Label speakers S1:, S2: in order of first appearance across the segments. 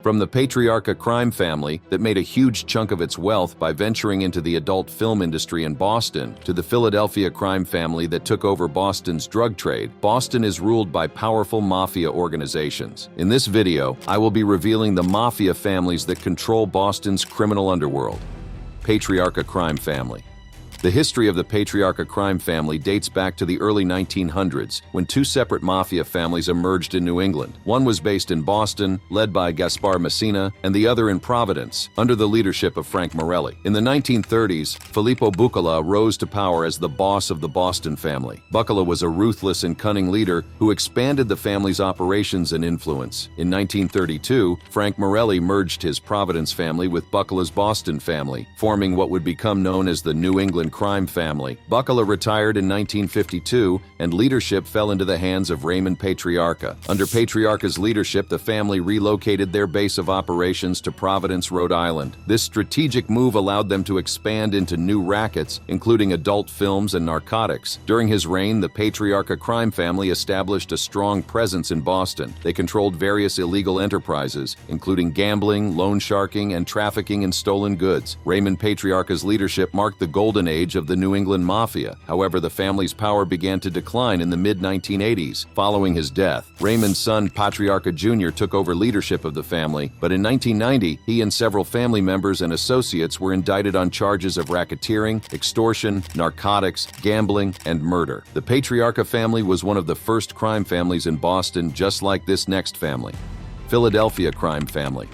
S1: From the patriarcha crime family that made a huge chunk of its wealth by venturing into the adult film industry in Boston, to the Philadelphia crime family that took over Boston's drug trade, Boston is ruled by powerful mafia organizations. In this video, I will be revealing the mafia families that control Boston's criminal underworld. Patriarcha crime family. The history of the patriarcha crime family dates back to the early 1900s, when two separate mafia families emerged in New England. One was based in Boston, led by Gaspar Messina, and the other in Providence, under the leadership of Frank Morelli. In the 1930s, Filippo Bucala rose to power as the boss of the Boston family. Bucala was a ruthless and cunning leader who expanded the family's operations and influence. In 1932, Frank Morelli merged his Providence family with Bucala's Boston family, forming what would become known as the New England crime family. Bucala retired in 1952, and leadership fell into the hands of Raymond Patriarcha. Under Patriarcha's leadership, the family relocated their base of operations to Providence, Rhode Island. This strategic move allowed them to expand into new rackets, including adult films and narcotics. During his reign, the Patriarcha crime family established a strong presence in Boston. They controlled various illegal enterprises, including gambling, loan sharking, and trafficking in stolen goods. Raymond Patriarcha's leadership marked the golden age of the New England Mafia. However, the family's power began to decline in the mid-1980s. Following his death, Raymond's son, Patriarcha Jr., took over leadership of the family, but in 1990, he and several family members and associates were indicted on charges of racketeering, extortion, narcotics, gambling, and murder. The Patriarcha family was one of the first crime families in Boston, just like this next family. Philadelphia crime family.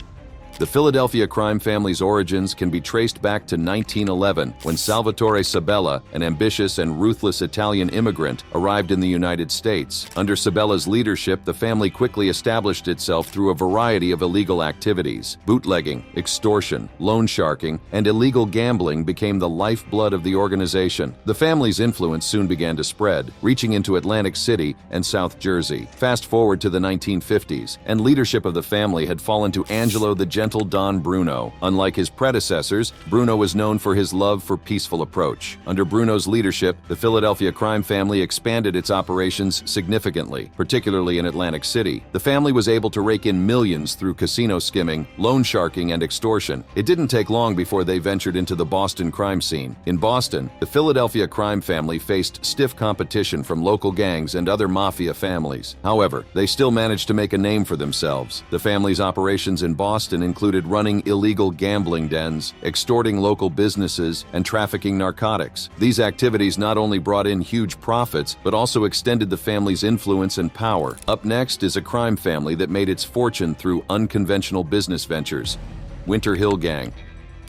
S1: The Philadelphia crime family's origins can be traced back to 1911, when Salvatore Sabella, an ambitious and ruthless Italian immigrant, arrived in the United States. Under Sabella's leadership, the family quickly established itself through a variety of illegal activities. Bootlegging, extortion, loan sharking, and illegal gambling became the lifeblood of the organization. The family's influence soon began to spread, reaching into Atlantic City and South Jersey. Fast forward to the 1950s, and leadership of the family had fallen to Angelo the Gentle Don Bruno. Unlike his predecessors, Bruno was known for his love for peaceful approach. Under Bruno's leadership, the Philadelphia crime family expanded its operations significantly, particularly in Atlantic City. The family was able to rake in millions through casino skimming, loan sharking, and extortion. It didn't take long before they ventured into the Boston crime scene. In Boston, the Philadelphia crime family faced stiff competition from local gangs and other mafia families. However, they still managed to make a name for themselves. The family's operations in Boston included running illegal gambling dens, extorting local businesses, and trafficking narcotics. These activities not only brought in huge profits, but also extended the family's influence and power. Up next is a crime family that made its fortune through unconventional business ventures. Winter Hill Gang.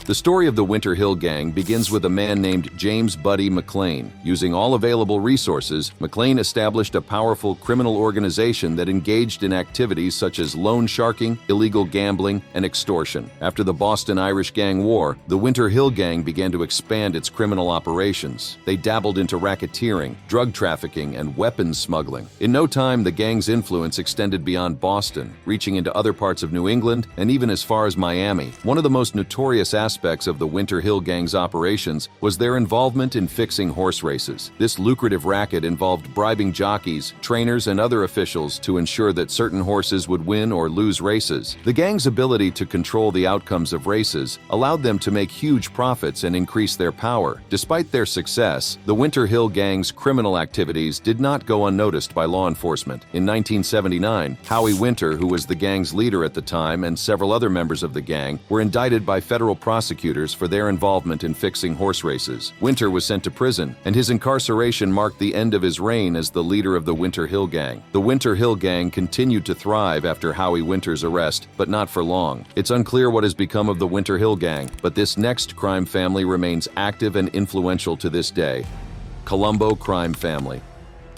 S1: The story of the Winter Hill Gang begins with a man named James Buddy McLean. Using all available resources, McLean established a powerful criminal organization that engaged in activities such as loan sharking, illegal gambling, and extortion. After the Boston Irish Gang War, the Winter Hill Gang began to expand its criminal operations. They dabbled into racketeering, drug trafficking, and weapons smuggling. In no time, the gang's influence extended beyond Boston, reaching into other parts of New England and even as far as Miami. One of the most notorious aspects of the Winter Hill Gang's operations was their involvement in fixing horse races. This lucrative racket involved bribing jockeys, trainers, and other officials to ensure that certain horses would win or lose races. The gang's ability to control the outcomes of races allowed them to make huge profits and increase their power. Despite their success, the Winter Hill Gang's criminal activities did not go unnoticed by law enforcement. In 1979, Howie Winter, who was the gang's leader at the time, and several other members of the gang were indicted by federal prosecutors for their involvement in fixing horse races. Winter was sent to prison, and his incarceration marked the end of his reign as the leader of the Winter Hill Gang. The Winter Hill Gang continued to thrive after Howie Winter's arrest, but not for long. It's unclear what has become of the Winter Hill Gang, but this next crime family remains active and influential to this day. Columbo crime family.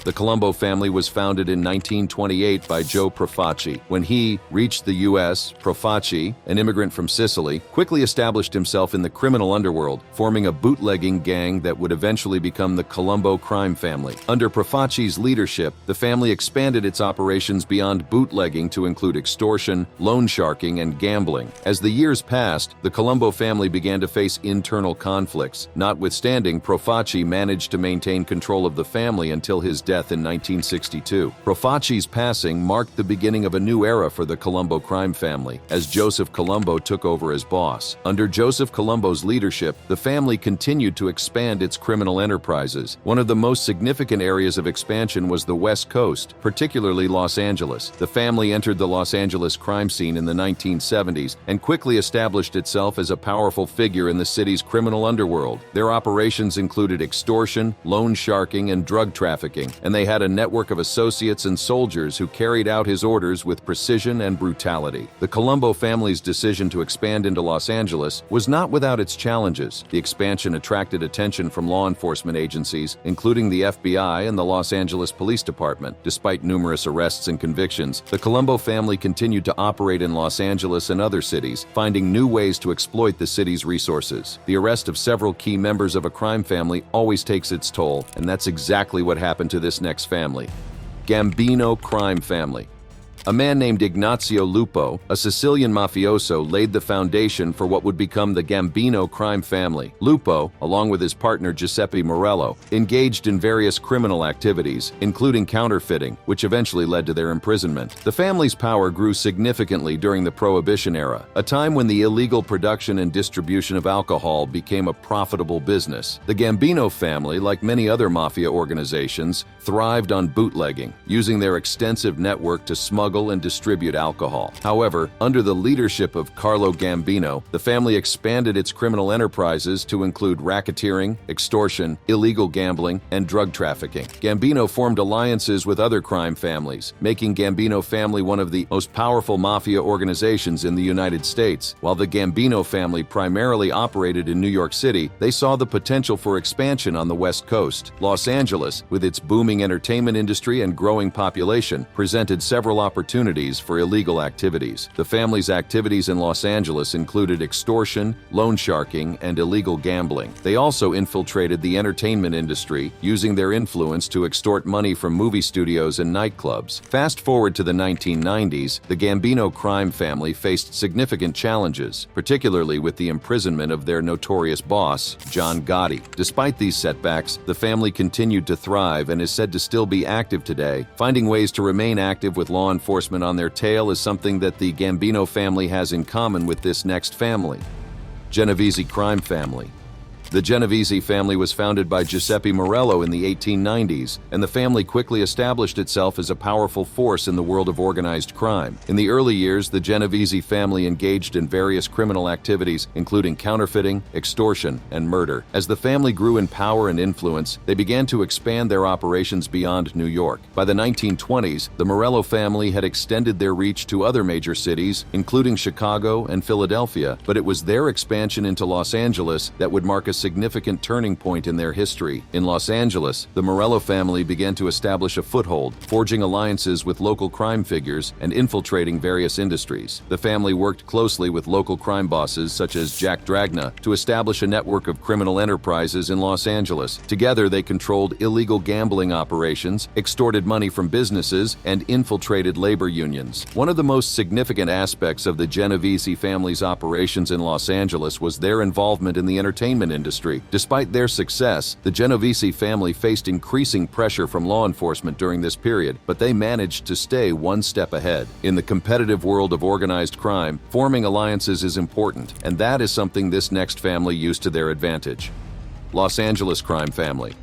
S1: The Columbo family was founded in 1928 by Joe Profaci. When he reached the U.S., Profaci, an immigrant from Sicily, quickly established himself in the criminal underworld, forming a bootlegging gang that would eventually become the Columbo crime family. Under Profaci's leadership, the family expanded its operations beyond bootlegging to include extortion, loan sharking, and gambling. As the years passed, the Columbo family began to face internal conflicts. Notwithstanding, Profaci managed to maintain control of the family until his death in 1962. Profaci's passing marked the beginning of a new era for the Columbo crime family, as Joseph Columbo took over as boss. Under Joseph Columbo's leadership, the family continued to expand its criminal enterprises. One of the most significant areas of expansion was the West Coast, particularly Los Angeles. The family entered the Los Angeles crime scene in the 1970s and quickly established itself as a powerful figure in the city's criminal underworld. Their operations included extortion, loan sharking, and drug trafficking, and they had a network of associates and soldiers who carried out his orders with precision and brutality. The Columbo family's decision to expand into Los Angeles was not without its challenges. The expansion attracted attention from law enforcement agencies, including the FBI and the Los Angeles Police Department. Despite numerous arrests and convictions, the Columbo family continued to operate in Los Angeles and other cities, finding new ways to exploit the city's resources. The arrest of several key members of a crime family always takes its toll, and that's exactly what happened to this next family. Gambino crime family. A man named Ignazio Lupo, a Sicilian mafioso, laid the foundation for what would become the Gambino crime family. Lupo, along with his partner Giuseppe Morello, engaged in various criminal activities, including counterfeiting, which eventually led to their imprisonment. The family's power grew significantly during the Prohibition era, a time when the illegal production and distribution of alcohol became a profitable business. The Gambino family, like many other mafia organizations, thrived on bootlegging, using their extensive network to smuggle and distribute alcohol. However, under the leadership of Carlo Gambino, the family expanded its criminal enterprises to include racketeering, extortion, illegal gambling, and drug trafficking. Gambino formed alliances with other crime families, making Gambino family one of the most powerful mafia organizations in the United States. While the Gambino family primarily operated in New York City, they saw the potential for expansion on the West Coast. Los Angeles, with its booming entertainment industry and growing population, presented several opportunities for illegal activities. The family's activities in Los Angeles included extortion, loan sharking, and illegal gambling. They also infiltrated the entertainment industry, using their influence to extort money from movie studios and nightclubs. Fast forward to the 1990s, the Gambino crime family faced significant challenges, particularly with the imprisonment of their notorious boss, John Gotti. Despite these setbacks, the family continued to thrive and is said to still be active today. Finding ways to remain active with law enforcement on their tail is something that the Gambino family has in common with this next family. Genevi crime family. The Genevi family was founded by Giuseppe Morello in the 1890s, and the family quickly established itself as a powerful force in the world of organized crime. In the early years, the Genevi family engaged in various criminal activities, including counterfeiting, extortion, and murder. As the family grew in power and influence, they began to expand their operations beyond New York. By the 1920s, the Morello family had extended their reach to other major cities, including Chicago and Philadelphia, but it was their expansion into Los Angeles that would mark a significant turning point in their history. In Los Angeles, the Morello family began to establish a foothold, forging alliances with local crime figures and infiltrating various industries. The family worked closely with local crime bosses such as Jack Dragna to establish a network of criminal enterprises in Los Angeles. Together, they controlled illegal gambling operations, extorted money from businesses, and infiltrated labor unions. One of the most significant aspects of the Genevi family's operations in Los Angeles was their involvement in the entertainment industry. Despite their success, the Genovese family faced increasing pressure from law enforcement during this period, but they managed to stay one step ahead. In the competitive world of organized crime, forming alliances is important, and that is something this next family used to their advantage. Los Angeles crime family.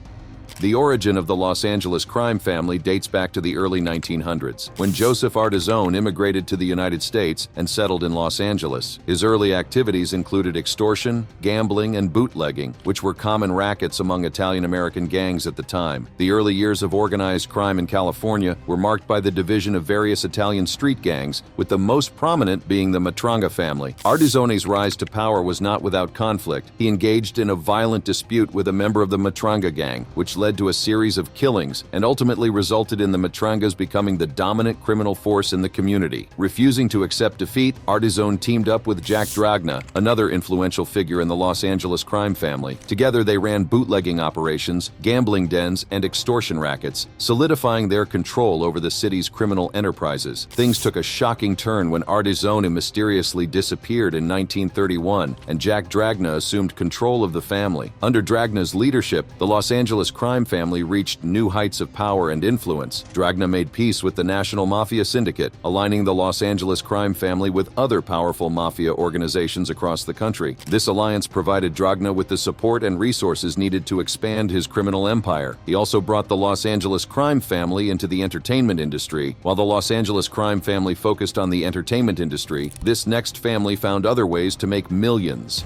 S1: The origin of the Los Angeles crime family dates back to the early 1900s, when Joseph Ardizzone immigrated to the United States and settled in Los Angeles. His early activities included extortion, gambling, and bootlegging, which were common rackets among Italian-American gangs at the time. The early years of organized crime in California were marked by the division of various Italian street gangs, with the most prominent being the Matranga family. Ardizzone's rise to power was not without conflict. He engaged in a violent dispute with a member of the Matranga gang, which led to a series of killings and ultimately resulted in the Matrangas becoming the dominant criminal force in the community. Refusing to accept defeat, Ardizzone teamed up with Jack Dragna, another influential figure in the Los Angeles crime family. Together, they ran bootlegging operations, gambling dens, and extortion rackets, solidifying their control over the city's criminal enterprises. Things took a shocking turn when Ardizzone mysteriously disappeared in 1931, and Jack Dragna assumed control of the family. Under Dragna's leadership, the Los Angeles crime crime family reached new heights of power and influence, Dragna made peace with the national Mafia syndicate, aligning the Los Angeles crime family with other powerful Mafia organizations across the country. This alliance provided Dragna with the support and resources needed to expand his criminal empire. He also brought the Los Angeles crime family into the entertainment industry. While the Los Angeles crime family focused on the entertainment industry, this next family found other ways to make millions.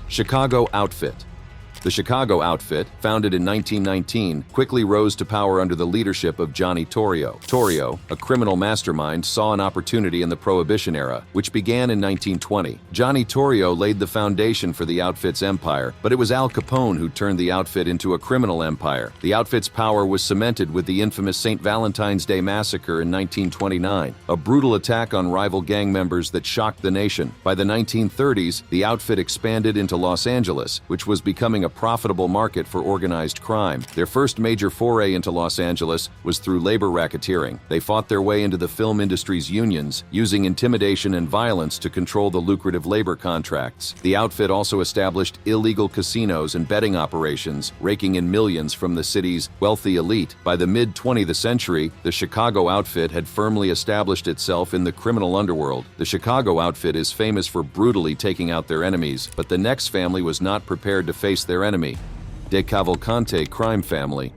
S1: Chicago Outfit. The Chicago Outfit, founded in 1919, quickly rose to power under the leadership of Johnny Torrio. Torrio, a criminal mastermind, saw an opportunity in the Prohibition era, which began in 1920. Johnny Torrio laid the foundation for the Outfit's empire, but it was Al Capone who turned the Outfit into a criminal empire. The Outfit's power was cemented with the infamous St. Valentine's Day Massacre in 1929, a brutal attack on rival gang members that shocked the nation. By the 1930s, the Outfit expanded into Los Angeles, which was becoming a profitable market for organized crime. Their first major foray into Los Angeles was through labor racketeering. They fought their way into the film industry's unions, using intimidation and violence to control the lucrative labor contracts. The Outfit also established illegal casinos and betting operations, raking in millions from the city's wealthy elite. By the mid-20th century, the Chicago Outfit had firmly established itself in the criminal underworld. The Chicago Outfit is famous for brutally taking out their enemies, but the next family was not prepared to face their enemy, DeCavallante crime family.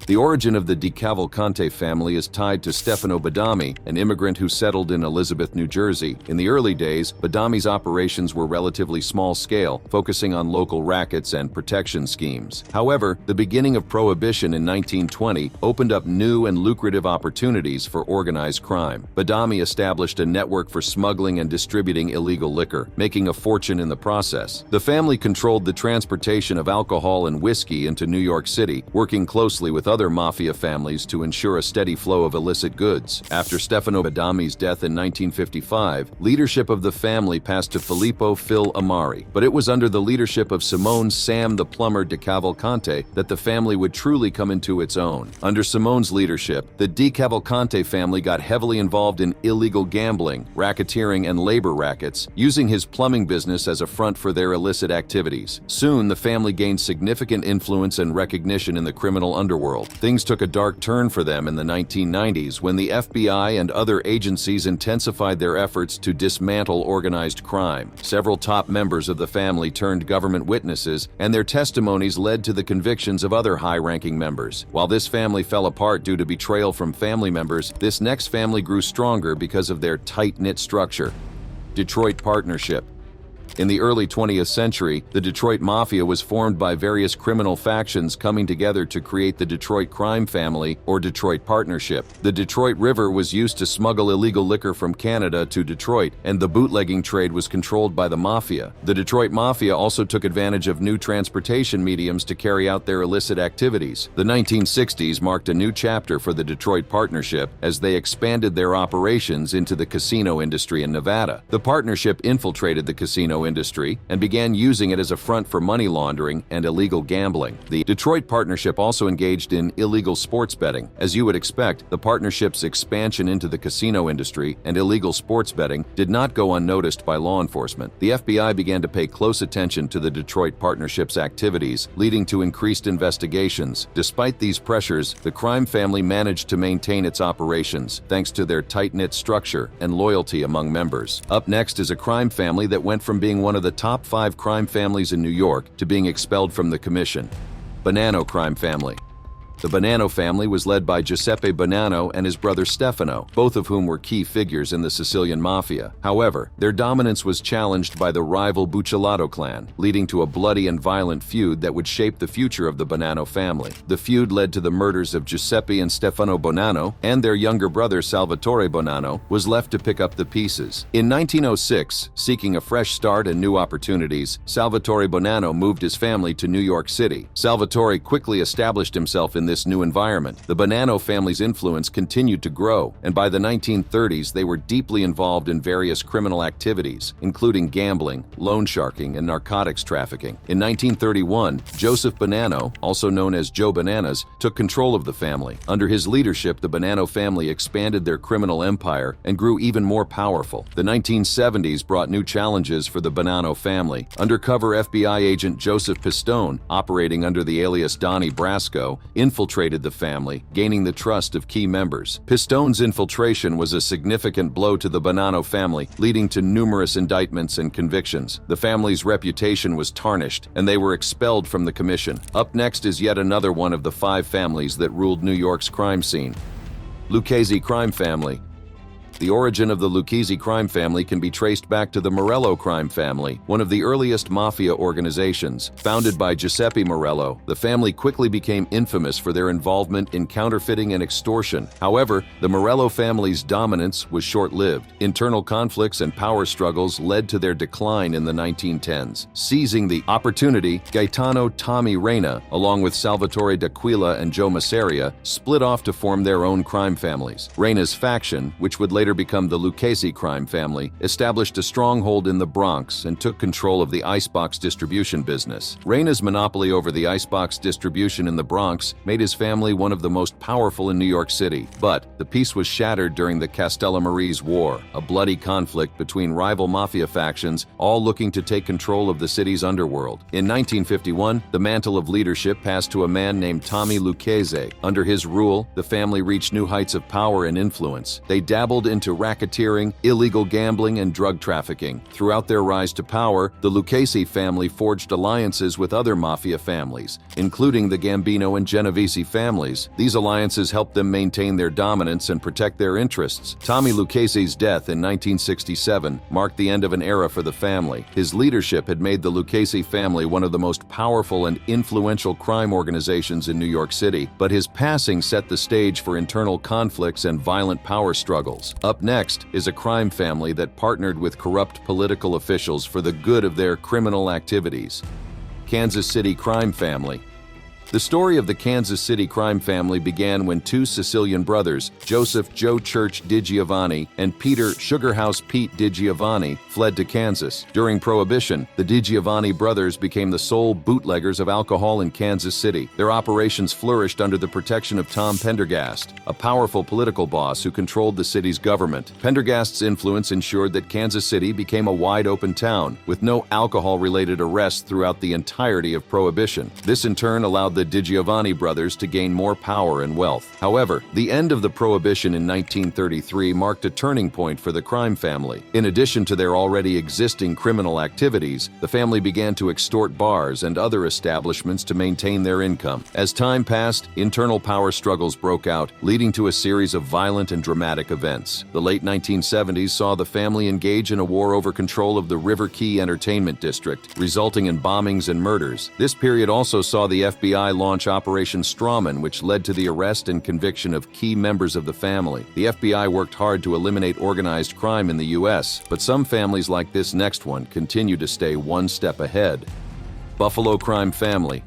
S1: The origin of the DeCavallante family is tied to Stefano Badami, an immigrant who settled in Elizabeth, New Jersey. In the early days, Badami's operations were relatively small-scale, focusing on local rackets and protection schemes. However, the beginning of Prohibition in 1920 opened up new and lucrative opportunities for organized crime. Badami established a network for smuggling and distributing illegal liquor, making a fortune in the process. The family controlled the transportation of alcohol and whiskey into New York City, working closely with other Mafia families to ensure a steady flow of illicit goods. After Stefano Badami's death in 1955, leadership of the family passed to Filippo Phil Amari, but it was under the leadership of Simone Sam the Plumber DeCavallante that the family would truly come into its own. Under Simone's leadership, the DeCavallante family got heavily involved in illegal gambling, racketeering, and labor rackets, using his plumbing business as a front for their illicit activities. Soon, the family gained significant influence and recognition in the criminal underworld. Things took a dark turn for them in the 1990s when the FBI and other agencies intensified their efforts to dismantle organized crime. Several top members of the family turned government witnesses, and their testimonies led to the convictions of other high-ranking members. While this family fell apart due to betrayal from family members, this next family grew stronger because of their tight-knit structure. Detroit Partnership. In the early 20th century, the Detroit Mafia was formed by various criminal factions coming together to create the Detroit Crime Family, or Detroit Partnership. The Detroit River was used to smuggle illegal liquor from Canada to Detroit, and the bootlegging trade was controlled by the Mafia. The Detroit Mafia also took advantage of new transportation mediums to carry out their illicit activities. The 1960s marked a new chapter for the Detroit Partnership as they expanded their operations into the casino industry in Nevada. The partnership infiltrated the casino industry and began using it as a front for money laundering and illegal gambling. The Detroit Partnership also engaged in illegal sports betting. As you would expect, the partnership's expansion into the casino industry and illegal sports betting did not go unnoticed by law enforcement. The FBI began to pay close attention to the Detroit Partnership's activities, leading to increased investigations. Despite these pressures, the crime family managed to maintain its operations, thanks to their tight-knit structure and loyalty among members. Up next is a crime family that went from being one of the top 5 crime families in New York to being expelled from the commission. Bonano crime family. The Bonano family was led by Giuseppe Bonano and his brother Stefano, both of whom were key figures in the Sicilian Mafia. However, their dominance was challenged by the rival Buccellati clan, leading to a bloody and violent feud that would shape the future of the Bonano family. The feud led to the murders of Giuseppe and Stefano Bonano, and their younger brother Salvatore Bonano was left to pick up the pieces. In 1906, seeking a fresh start and new opportunities, Salvatore Bonano moved his family to New York City. Salvatore quickly established himself in this new environment. The Bonano family's influence continued to grow, and by the 1930s they were deeply involved in various criminal activities, including gambling, loan sharking, and narcotics trafficking. In 1931, Joseph Bonano, also known as Joe Bananas, took control of the family. Under his leadership, the Bonano family expanded their criminal empire and grew even more powerful. The 1970s brought new challenges for the Bonano family. Undercover FBI agent Joseph Pistone, operating under the alias Donnie Brasco, infiltrated the family, gaining the trust of key members. Pistone's infiltration was a significant blow to the Bonano family, leading to numerous indictments and convictions. The family's reputation was tarnished, and they were expelled from the commission. Up next is yet another one of the 5 families that ruled New York's crime scene. Luchesi crime family. The origin of the Luchesi crime family can be traced back to the Morello crime family, one of the earliest mafia organizations. Founded by Giuseppe Morello, the family quickly became infamous for their involvement in counterfeiting and extortion. However, the Morello family's dominance was short-lived. Internal conflicts and power struggles led to their decline in the 1910s. Seizing the opportunity, Gaetano Tommy Reina, along with Salvatore D'Aquila and Joe Masseria, split off to form their own crime families. Reina's faction, which would later become the Luchesi crime family, established a stronghold in the Bronx and took control of the icebox distribution business. Reina's monopoly over the icebox distribution in the Bronx made his family one of the most powerful in New York City. But the peace was shattered during the Castellamarese War, a bloody conflict between rival mafia factions, all looking to take control of the city's underworld. In 1951, the mantle of leadership passed to a man named Tommy Luchesi. Under his rule, the family reached new heights of power and influence. They dabbled into racketeering, illegal gambling, and drug trafficking. Throughout their rise to power, the Luchesi family forged alliances with other mafia families, including the Gambino and Genevi families. These alliances helped them maintain their dominance and protect their interests. Tommy Luchesi's death in 1967 marked the end of an era for the family. His leadership had made the Luchesi family one of the most powerful and influential crime organizations in New York City, but his passing set the stage for internal conflicts and violent power struggles. Up next is a crime family that partnered with corrupt political officials for the good of their criminal activities. Kansas City crime family. The story of the Kansas City crime family began when 2 Sicilian brothers, Joseph Joe Church DiGiovanni and Peter Sugarhouse Pete DiGiovanni, fled to Kansas. During Prohibition, the DiGiovanni brothers became the sole bootleggers of alcohol in Kansas City. Their operations flourished under the protection of Tom Pendergast, a powerful political boss who controlled the city's government. Pendergast's influence ensured that Kansas City became a wide-open town, with no alcohol-related arrests throughout the entirety of Prohibition. This in turn allowed the DiGiovanni brothers to gain more power and wealth. However, the end of the Prohibition in 1933 marked a turning point for the crime family. In addition to their already existing criminal activities, the family began to extort bars and other establishments to maintain their income. As time passed, internal power struggles broke out, leading to a series of violent and dramatic events. The late 1970s saw the family engage in a war over control of the River Key Entertainment District, resulting in bombings and murders. This period also saw the FBI launch Operation Strawman, which led to the arrest and conviction of key members of the family. The FBI worked hard to eliminate organized crime in the U.S., but some families like this next one continue to stay one step ahead. Buffalo crime family.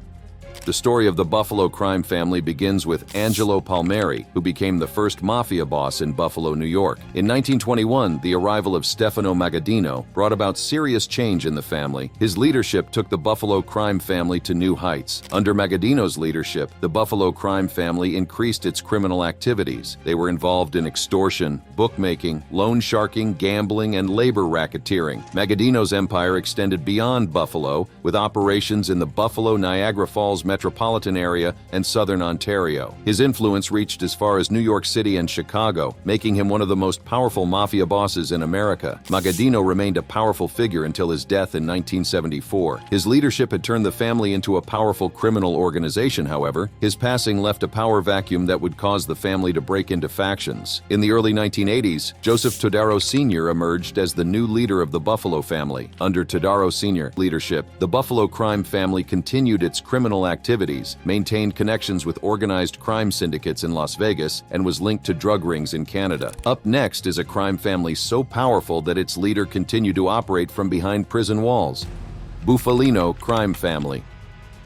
S1: The story of the Buffalo crime family begins with Angelo Palmieri, who became the first mafia boss in Buffalo, New York. In 1921, the arrival of Stefano Magaddino brought about serious change in the family. His leadership took the Buffalo crime family to new heights. Under Magaddino's leadership, the Buffalo crime family increased its criminal activities. They were involved in extortion, bookmaking, loan sharking, gambling, and labor racketeering. Magaddino's empire extended beyond Buffalo, with operations in the Buffalo, Niagara Falls metropolitan area and southern Ontario. His influence reached as far as New York City and Chicago, making him one of the most powerful mafia bosses in America. Magaddino remained a powerful figure until his death in 1974. His leadership had turned the family into a powerful criminal organization, however. His passing left a power vacuum that would cause the family to break into factions. In the early 1980s, Joseph Todaro Sr. emerged as the new leader of the Buffalo family. Under Todaro Sr. leadership, the Buffalo crime family continued its criminal activities, maintained connections with organized crime syndicates in Las Vegas, and was linked to drug rings in Canada. Up next is a crime family so powerful that its leader continued to operate from behind prison walls. Buffalino crime family.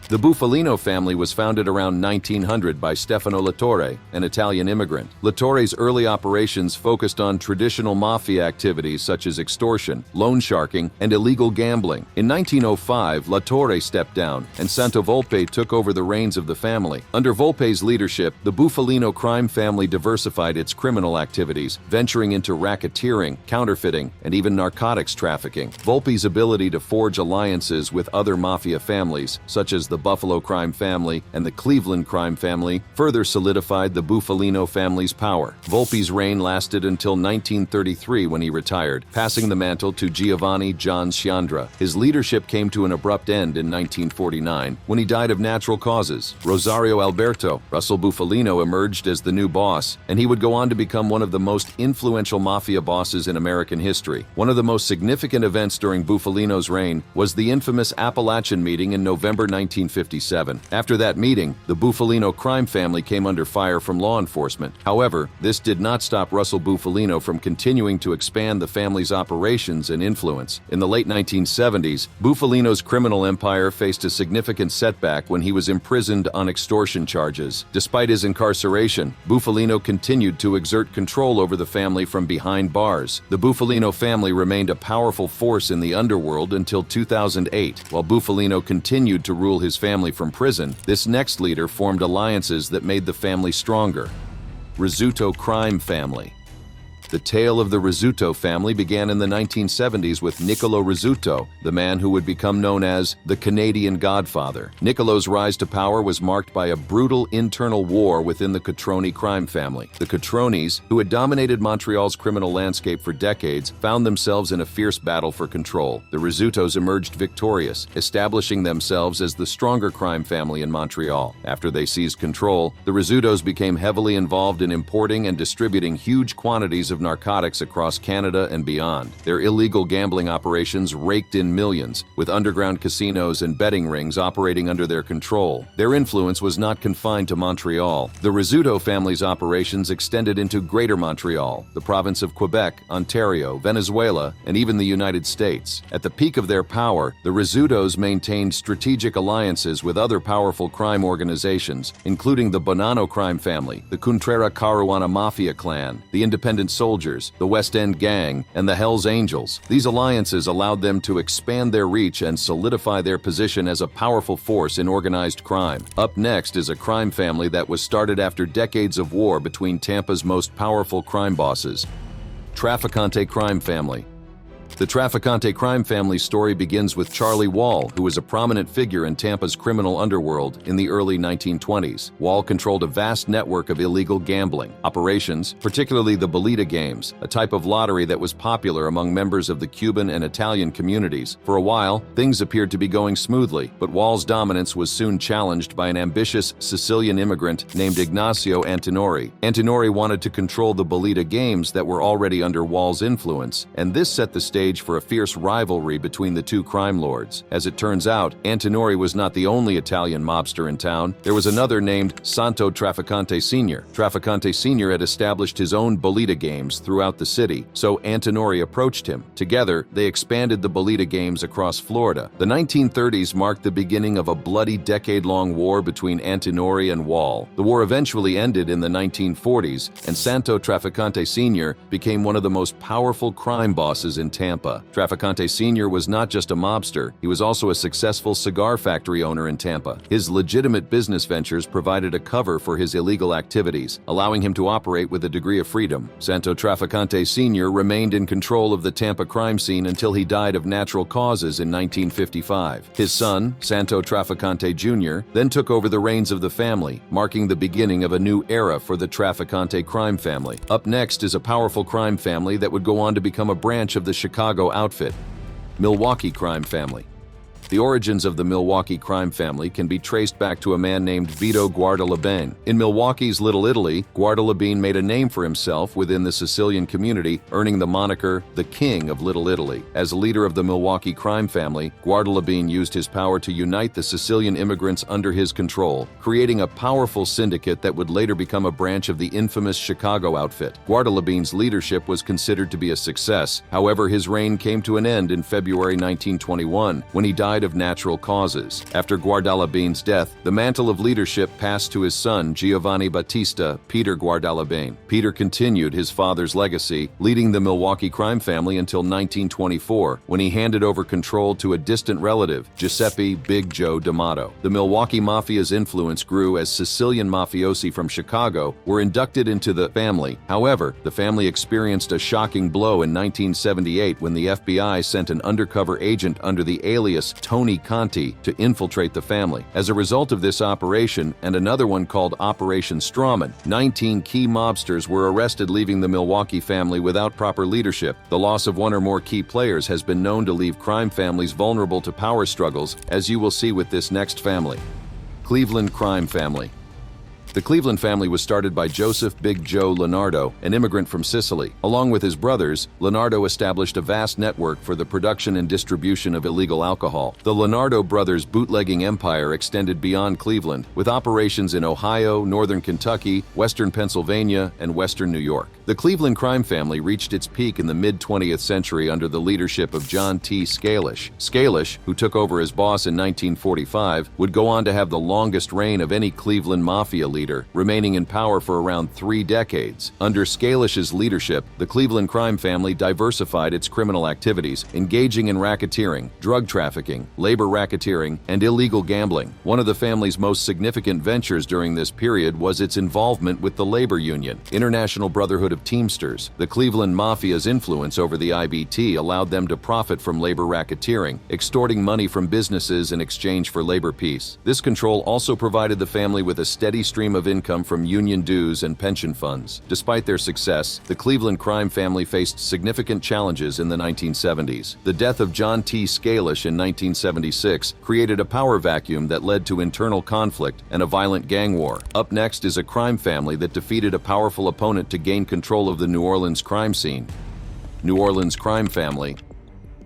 S1: The Buffalino family was founded around 1900 by Stefano Latorre, an Italian immigrant. Latorre's early operations focused on traditional mafia activities such as extortion, loan sharking, and illegal gambling. In 1905, Latorre stepped down, and Santo Volpe took over the reins of the family. Under Volpe's leadership, the Buffalino crime family diversified its criminal activities, venturing into racketeering, counterfeiting, and even narcotics trafficking. Volpe's ability to forge alliances with other mafia families, such as the Buffalo crime family and the Cleveland crime family, further solidified the Buffalino family's power. Volpe's reign lasted until 1933 when he retired, passing the mantle to Giovanni John Sciandra. His leadership came to an abrupt end in 1949 when he died of natural causes. Rosario Alberto, Russell Buffalino, emerged as the new boss, and he would go on to become one of the most influential mafia bosses in American history. One of the most significant events during Buffalino's reign was the infamous Appalachian meeting in November 1957. After that meeting, the Buffalino crime family came under fire from law enforcement. However, this did not stop Russell Buffalino from continuing to expand the family's operations and influence. In the late 1970s, Buffalino's criminal empire faced a significant setback when he was imprisoned on extortion charges. Despite his incarceration, Buffalino continued to exert control over the family from behind bars. The Buffalino family remained a powerful force in the underworld until 2008. While Buffalino continued to rule his family from prison, this next leader formed alliances that made the family stronger. Rizzuto crime family. The tale of the Rizzuto family began in the 1970s with Niccolo Rizzuto, the man who would become known as the Canadian Godfather. Niccolo's rise to power was marked by a brutal internal war within the Cotroni crime family. The Cotronis, who had dominated Montreal's criminal landscape for decades, found themselves in a fierce battle for control. The Rizzutos emerged victorious, establishing themselves as the stronger crime family in Montreal. After they seized control, the Rizzutos became heavily involved in importing and distributing huge quantities of narcotics across Canada and beyond. Their illegal gambling operations raked in millions, with underground casinos and betting rings operating under their control. Their influence was not confined to Montreal. The Rizzuto family's operations extended into Greater Montreal, the province of Quebec, Ontario, Venezuela, and even the United States. At the peak of their power, the Rizzutos maintained strategic alliances with other powerful crime organizations, including the Bonano crime family, the Contrera Caruana Mafia clan, the Independent Soldiers, the West End Gang, and the Hells Angels. These alliances allowed them to expand their reach and solidify their position as a powerful force in organized crime. Up next is a crime family that was started after decades of war between Tampa's most powerful crime bosses. Trafficante crime family. The Trafficante crime family story begins with Charlie Wall, who was a prominent figure in Tampa's criminal underworld in the early 1920s. Wall controlled a vast network of illegal gambling operations, particularly the Bolita games, a type of lottery that was popular among members of the Cuban and Italian communities. For a while, things appeared to be going smoothly, but Wall's dominance was soon challenged by an ambitious Sicilian immigrant named Ignacio Antinori. Antinori wanted to control the Bolita games that were already under Wall's influence, and this set the stage for a fierce rivalry between the two crime lords. As it turns out, Antinori was not the only Italian mobster in town. There was another named Santo Trafficante Sr. Trafficante Sr. had established his own Bolita games throughout the city, so Antinori approached him. Together, they expanded the Bolita games across Florida. The 1930s marked the beginning of a bloody decade-long war between Antinori and Wall. The war eventually ended in the 1940s, and Santo Trafficante Sr. became one of the most powerful crime bosses in Tampa. Trafficante Sr. was not just a mobster, he was also a successful cigar factory owner in Tampa. His legitimate business ventures provided a cover for his illegal activities, allowing him to operate with a degree of freedom. Santo Trafficante Sr. remained in control of the Tampa crime scene until he died of natural causes in 1955. His son, Santo Trafficante Jr., then took over the reins of the family, marking the beginning of a new era for the Trafficante crime family. Up next is a powerful crime family that would go on to become a branch of the Chicago outfit, Milwaukee crime family. The origins of the Milwaukee crime family can be traced back to a man named Vito Guardalabene. In Milwaukee's Little Italy, Guardalabene made a name for himself within the Sicilian community, earning the moniker the King of Little Italy. As leader of the Milwaukee crime family, Guardalabene used his power to unite the Sicilian immigrants under his control, creating a powerful syndicate that would later become a branch of the infamous Chicago outfit. Guardalabene's leadership was considered to be a success. However, his reign came to an end in February 1921 when he died died of natural causes. After Guardalabéne's death, the mantle of leadership passed to his son Giovanni Battista Peter Guardalabene. Peter continued his father's legacy, leading the Milwaukee crime family until 1924, when he handed over control to a distant relative, Giuseppe Big Joe D'Amato. The Milwaukee Mafia's influence grew as Sicilian mafiosi from Chicago were inducted into the family. However, the family experienced a shocking blow in 1978 when the FBI sent an undercover agent under the alias Tony Conti to infiltrate the family. As a result of this operation and another one called Operation Strawman, 19 key mobsters were arrested, leaving the Milwaukee family without proper leadership. The loss of one or more key players has been known to leave crime families vulnerable to power struggles, as you will see with this next family. Cleveland Crime Family. The Cleveland family was started by Joseph Big Joe Leonardo, an immigrant from Sicily. Along with his brothers, Leonardo established a vast network for the production and distribution of illegal alcohol. The Leonardo brothers' bootlegging empire extended beyond Cleveland, with operations in Ohio, northern Kentucky, western Pennsylvania, and western New York. The Cleveland crime family reached its peak in the mid-20th century under the leadership of John T. Scalish. Scalish, who took over as boss in 1945, would go on to have the longest reign of any Cleveland Mafia leader, remaining in power for around 3 decades. Under Scalish's leadership, the Cleveland crime family diversified its criminal activities, engaging in racketeering, drug trafficking, labor racketeering, and illegal gambling. One of the family's most significant ventures during this period was its involvement with the labor union, International Brotherhood of Teamsters. The Cleveland Mafia's influence over the IBT allowed them to profit from labor racketeering, extorting money from businesses in exchange for labor peace. This control also provided the family with a steady stream of income from union dues and pension funds. Despite their success, the Cleveland crime family faced significant challenges in the 1970s. The death of John T. Scalish in 1976 created a power vacuum that led to internal conflict and a violent gang war. Up next is a crime family that defeated a powerful opponent to gain control of the New Orleans crime scene. New Orleans Crime Family.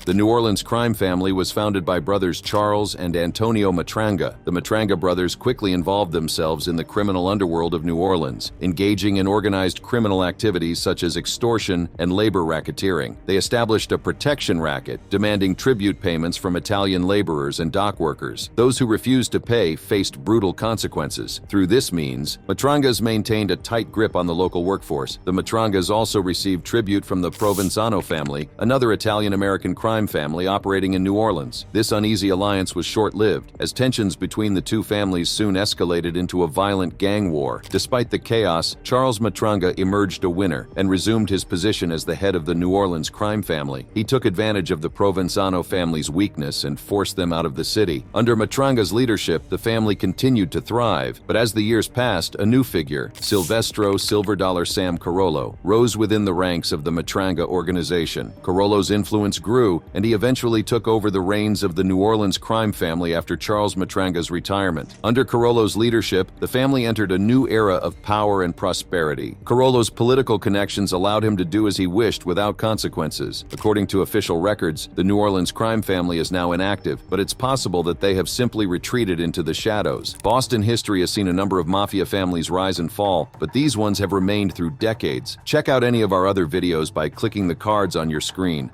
S1: The New Orleans crime family was founded by brothers Charles and Antonio Matranga. The Matranga brothers quickly involved themselves in the criminal underworld of New Orleans, engaging in organized criminal activities such as extortion and labor racketeering. They established a protection racket, demanding tribute payments from Italian laborers and dock workers. Those who refused to pay faced brutal consequences. Through this means, Matrangas maintained a tight grip on the local workforce. The Matrangas also received tribute from the Provenzano family, another Italian-American crime family operating in New Orleans. This uneasy alliance was short-lived, as tensions between the two families soon escalated into a violent gang war. Despite the chaos, Charles Matranga emerged a winner and resumed his position as the head of the New Orleans crime family. He took advantage of the Provenzano family's weakness and forced them out of the city. Under Matranga's leadership, the family continued to thrive, but as the years passed, a new figure, Silvestro Silver Dollar Sam Carollo, rose within the ranks of the Matranga organization. Carollo's influence grew, and he eventually took over the reins of the New Orleans crime family after Charles Matranga's retirement. Under Carollo's leadership, the family entered a new era of power and prosperity. Carollo's political connections allowed him to do as he wished without consequences. According to official records, the New Orleans crime family is now inactive, but it's possible that they have simply retreated into the shadows. Boston history has seen a number of mafia families rise and fall, but these ones have remained through decades. Check out any of our other videos by clicking the cards on your screen.